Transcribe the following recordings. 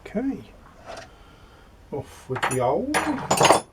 Okay, off with the old. I've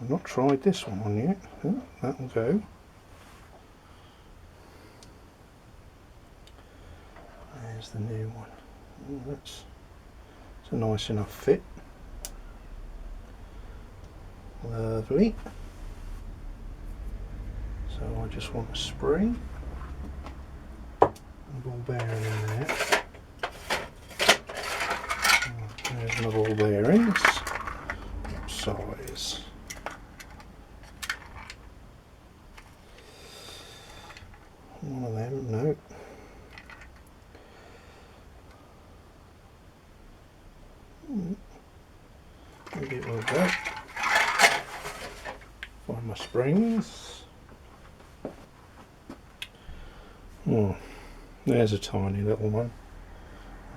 not tried this one on yet. Oh, that'll go. There's the new one. Oh, it's a nice enough fit. Lovely. So I just want a spring and ball bearing in there. There's my ball bearings. What size? One of them, no. Maybe it will go. Find my springs. Oh, there's a tiny little one.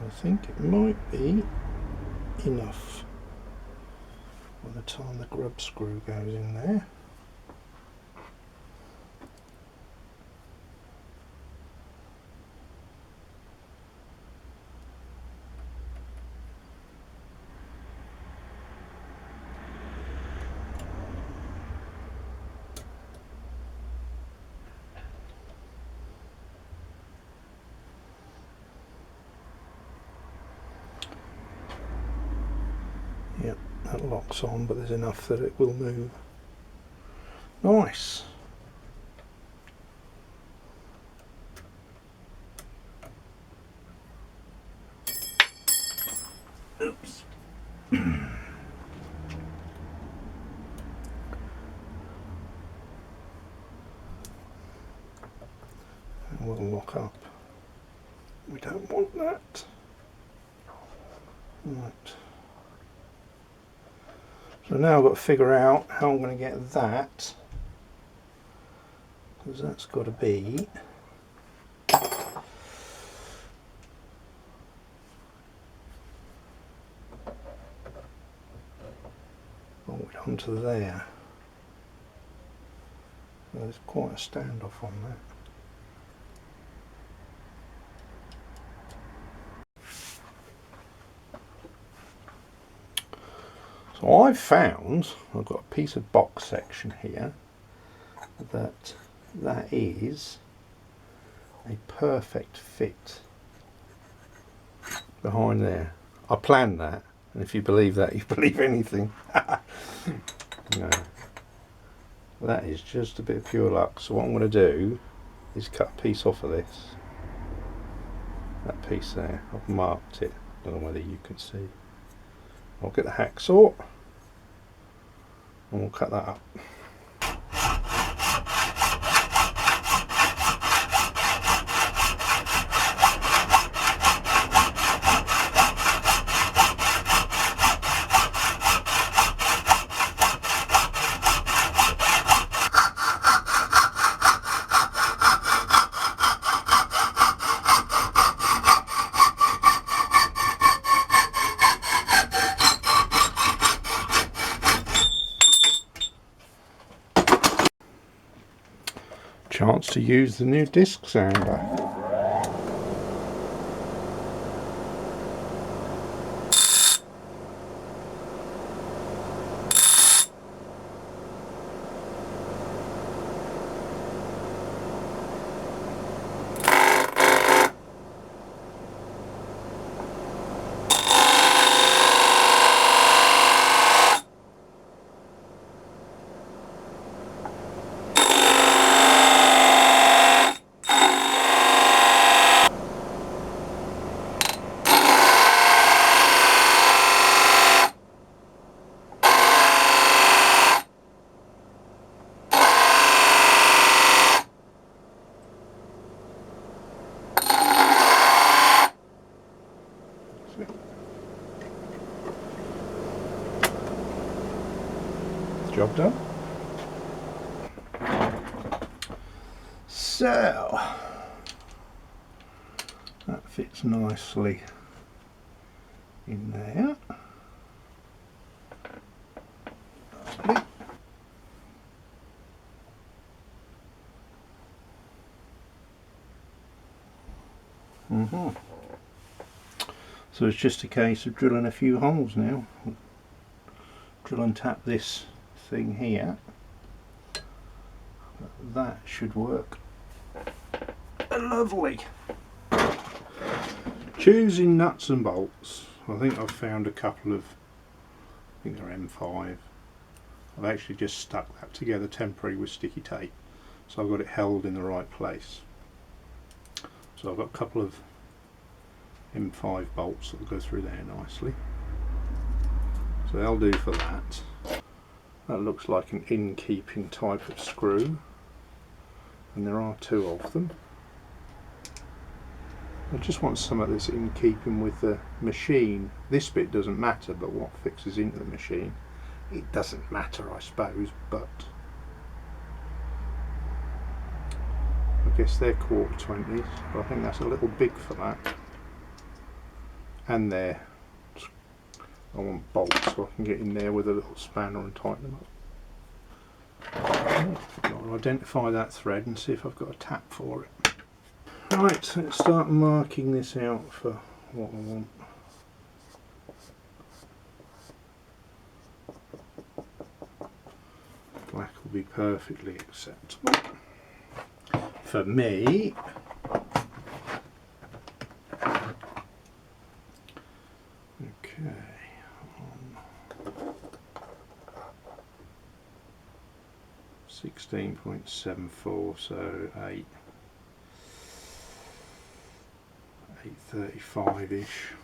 I think it might be enough by the time the grub screw goes in there. Yep, that locks on, but there's enough that it will move. Nice. Oops. And we'll lock up. We don't want that. Right. So now I've got to figure out how I'm going to get that, because that's got to be bolted onto there. There's quite a standoff on that. So I've found, I've got a piece of box section here that is a perfect fit behind there. I planned that, and if you believe that, you believe anything. No, that is just a bit of pure luck. So what I'm going to do is cut a piece off of this. That piece there, I've marked it. I don't know whether you can see. I'll get the hacksaw and we'll cut that up. Chance to use the new disc sander. Job done. So that fits nicely in there. So it's just a case of drilling a few holes now. Drill and tap this thing here. That should work. Lovely. Choosing nuts and bolts. I think I've found a couple of, I think they're M5. I've actually just stuck that together temporarily with sticky tape, so I've got it held in the right place. So I've got a couple of M5 bolts that will go through there nicely. So they'll do for that. That looks like an in-keeping type of screw, and there are two of them. I just want some of this in keeping with the machine. This bit doesn't matter, but what fixes into the machine, it doesn't matter, I suppose, but I guess they're 1/4 20s, but I think that's a little big for that. And there, I want bolts so I can get in there with a little spanner and tighten them up. I'll identify that thread and see if I've got a tap for it. Right, let's start marking this out for what I want. Black will be perfectly acceptable for me. Okay, 16.74, so 835-ish.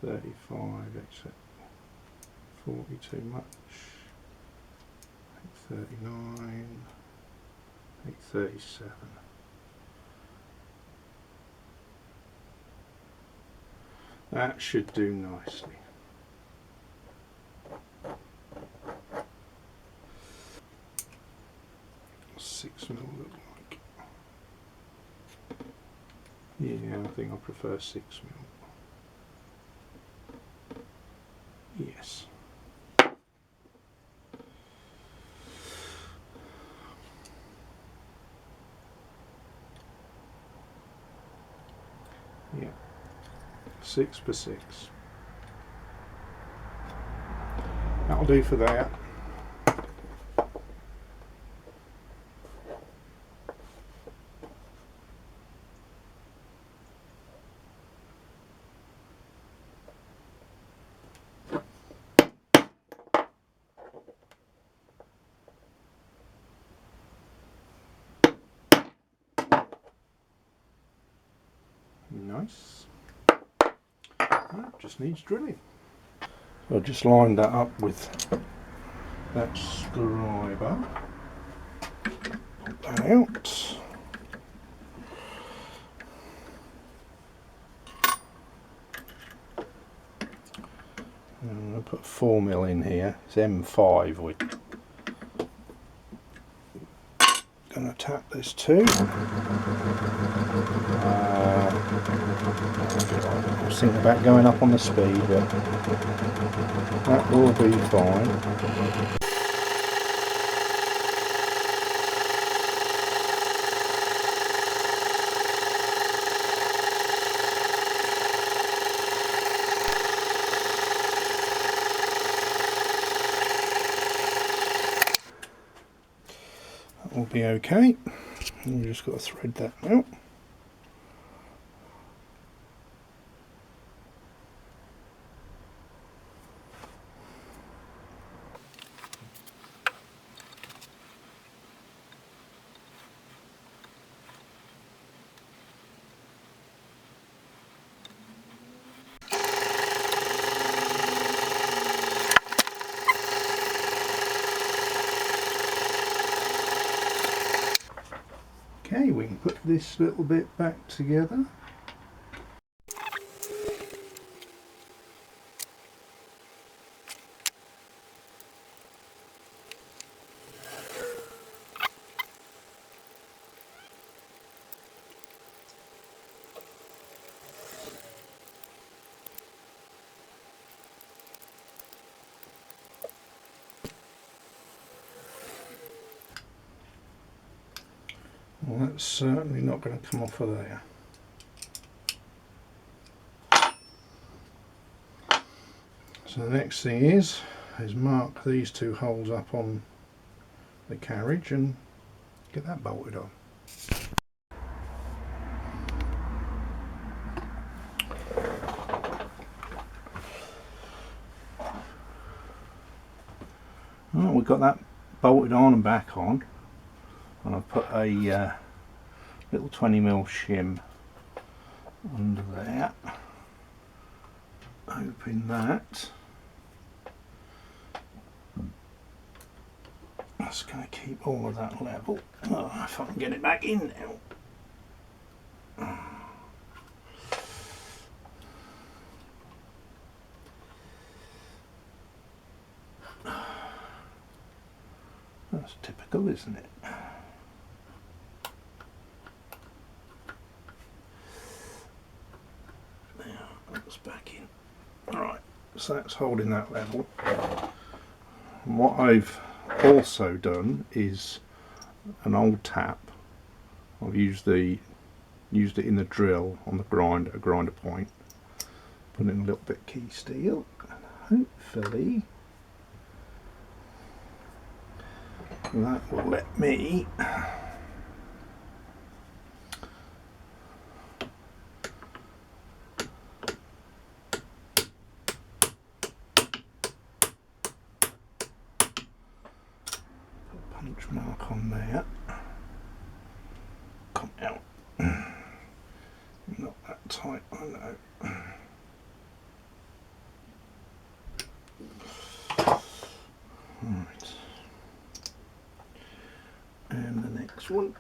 $835, except 40 too much. 839, 837. That should do nicely. $6mm look like. Yeah, I think I prefer 6mm. Yes. Yeah. 6 per 6. That'll do for that. Nice. That just needs drilling. So I just lined that up with that scriber. Put that out. And I'm going to put 4mm in here. It's M5. We're going to tap this too. I was thinking about going up on the speed, but that will be fine. That will be okay. We've just got to thread that out. Okay, we can put this little bit back together. Well, that's certainly not going to come off of there. So the next thing is mark these two holes up on the carriage and get that bolted on. Well, we've got that bolted on and back on, and I've put a little 20mm shim under there. Open that. That's going to keep all of that level. Oh, if I can get it back in now. That's typical, isn't it? Now, that's back in. Alright, so that's holding that level. And what I've also done is an old tap. I've used it in the drill on the grinder point. Put in a little bit of key steel, and hopefully that will let me put a punch mark on there. Come out. Not that tight, I know. Right. And the next one.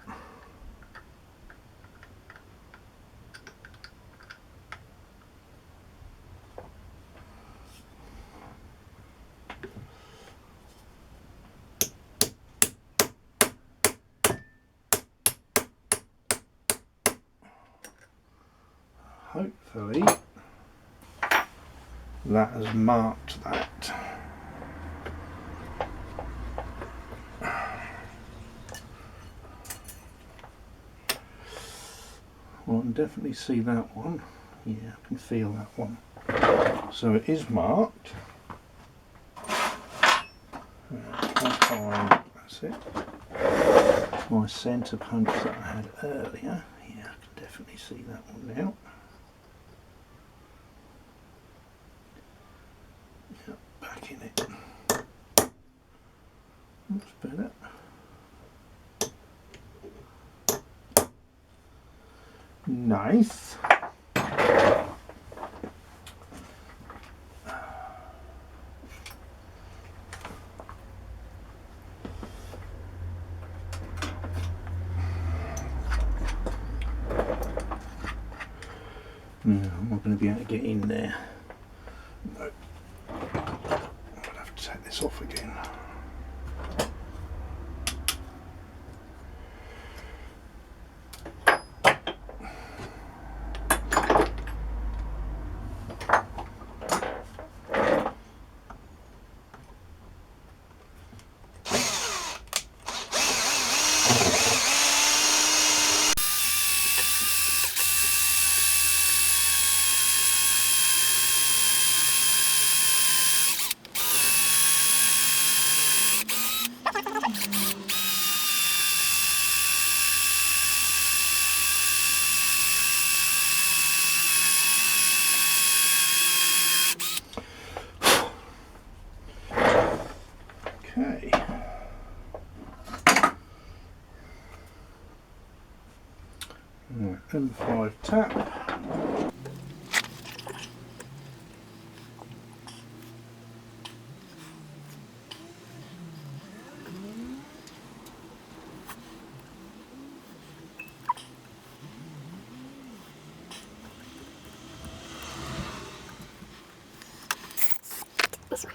Hopefully that has marked that. Well, I can definitely see that one. Yeah, I can feel that one. So it is marked. That's it. My centre punch that I had earlier. Yeah, I can definitely see that one now. Yeah, back in it. That's better. Nice. No, I'm not going to be able to get in there. No. I'll have to take this off again. Okay. Right, M5 tap. This one.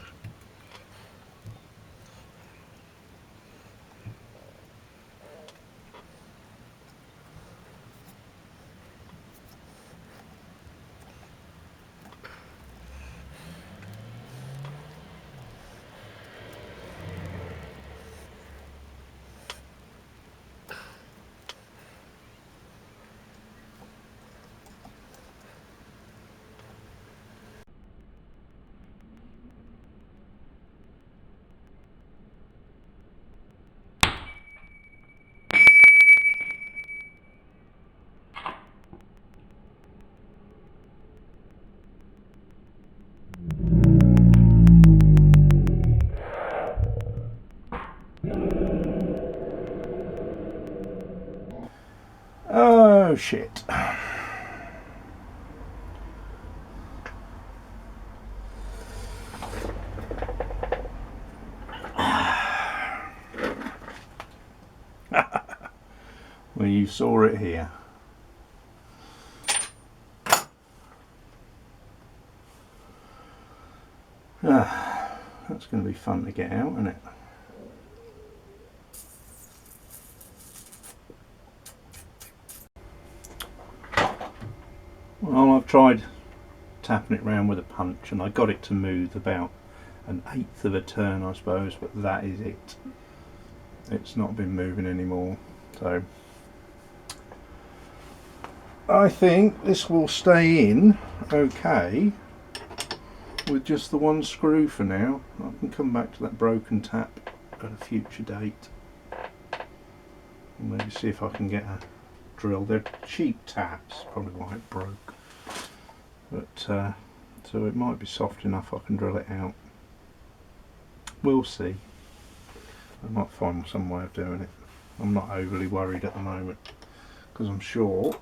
Oh shit. Well, you saw it here. That's going to be fun to get out, isn't it? Well, I've tried tapping it round with a punch and I got it to move about 1/8 of a turn, I suppose, but that is it. It's not been moving anymore, so I think this will stay in okay with just the one screw for now. I can come back to that broken tap at a future date and maybe see if I can get a drill. They're cheap taps, probably why it broke, but so it might be soft enough I can drill it out. We'll see. I might find some way of doing it. I'm not overly worried at the moment because I'm sure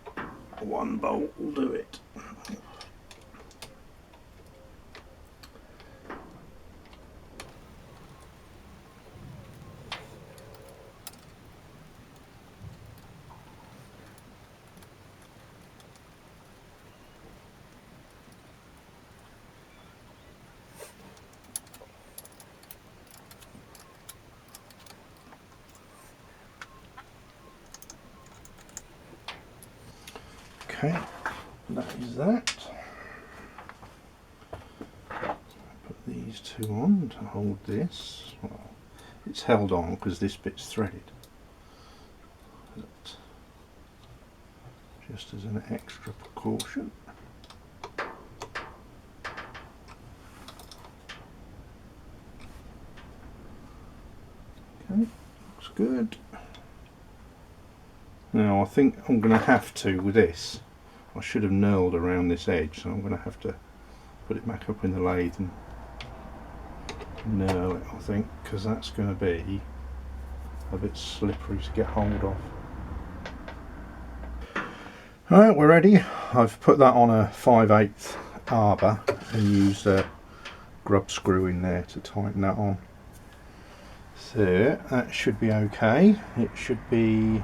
one bolt will do it. Okay, that is that. Put these two on to hold this. Well, it's held on because this bit's threaded, but just as an extra precaution. Okay, looks good. Now I think I'm going to have to, with this, I should have knurled around this edge, so I'm going to have to put it back up in the lathe and knurl it, I think, because that's going to be a bit slippery to get hold of. Alright, we're ready. I've put that on a 5/8 arbor and used a grub screw in there to tighten that on. So that should be okay. It should be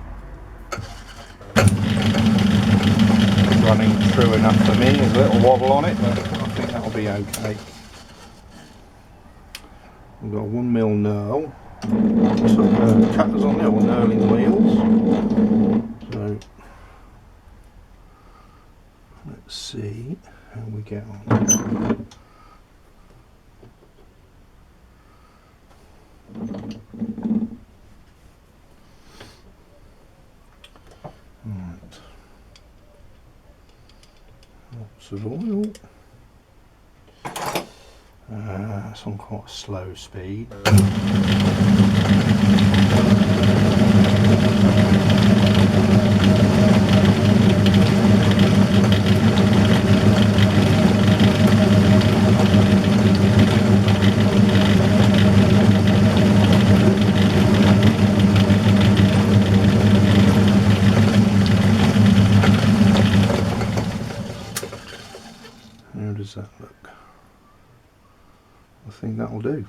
running through enough for me. There's a little wobble on it, but I think that'll be okay. We've got a 1mm knurl. Cutters on there, or knurling wheels. So let's see how we get on. Right. Lots of oil. It's on quite a slow speed. How does that look? I think that'll do.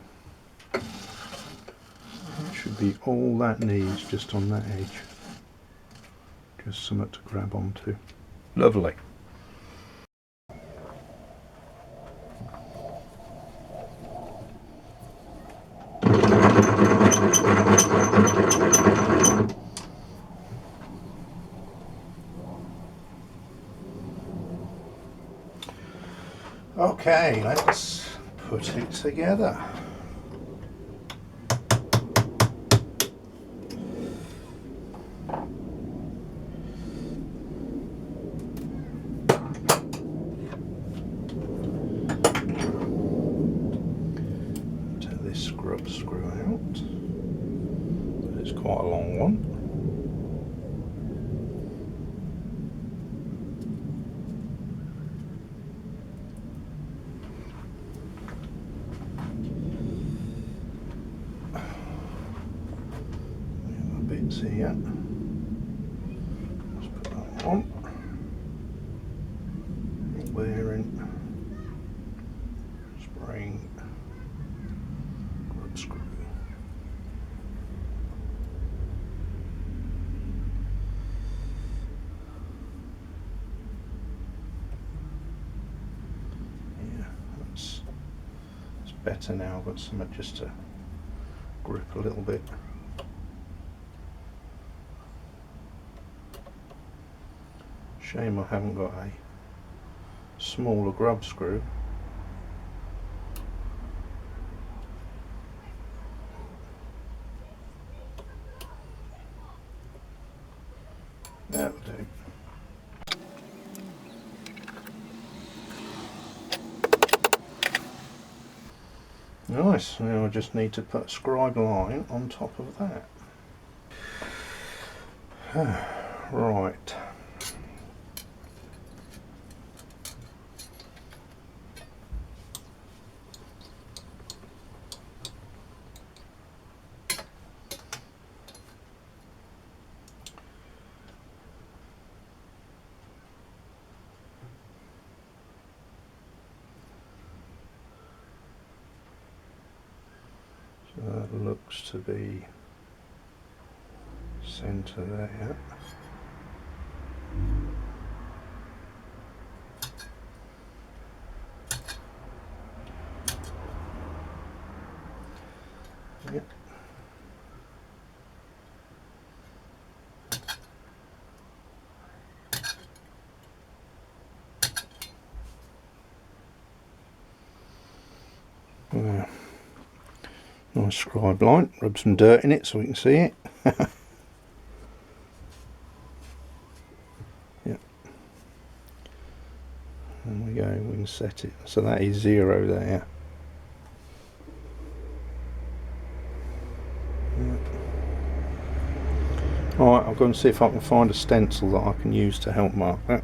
Should be all that needs just on that edge. Just something to grab onto. Lovely. Okay, let's put it together. Take this screw out. It's quite a long one. Here. Let's put that one. Bearing, spring, grub screw. Yeah, that's better now. I've got something just to grip a little bit. Shame I haven't got a smaller grub screw. That'll do. Nice, now I just need to put a scribe line on top of that. Right. So that looks to be centre there. Yep. Nice scribe line, rub some dirt in it so we can see it. Yep. There we go, we can set it. So that is 0 there. Yep. Alright, I'll go and see if I can find a stencil that I can use to help mark that.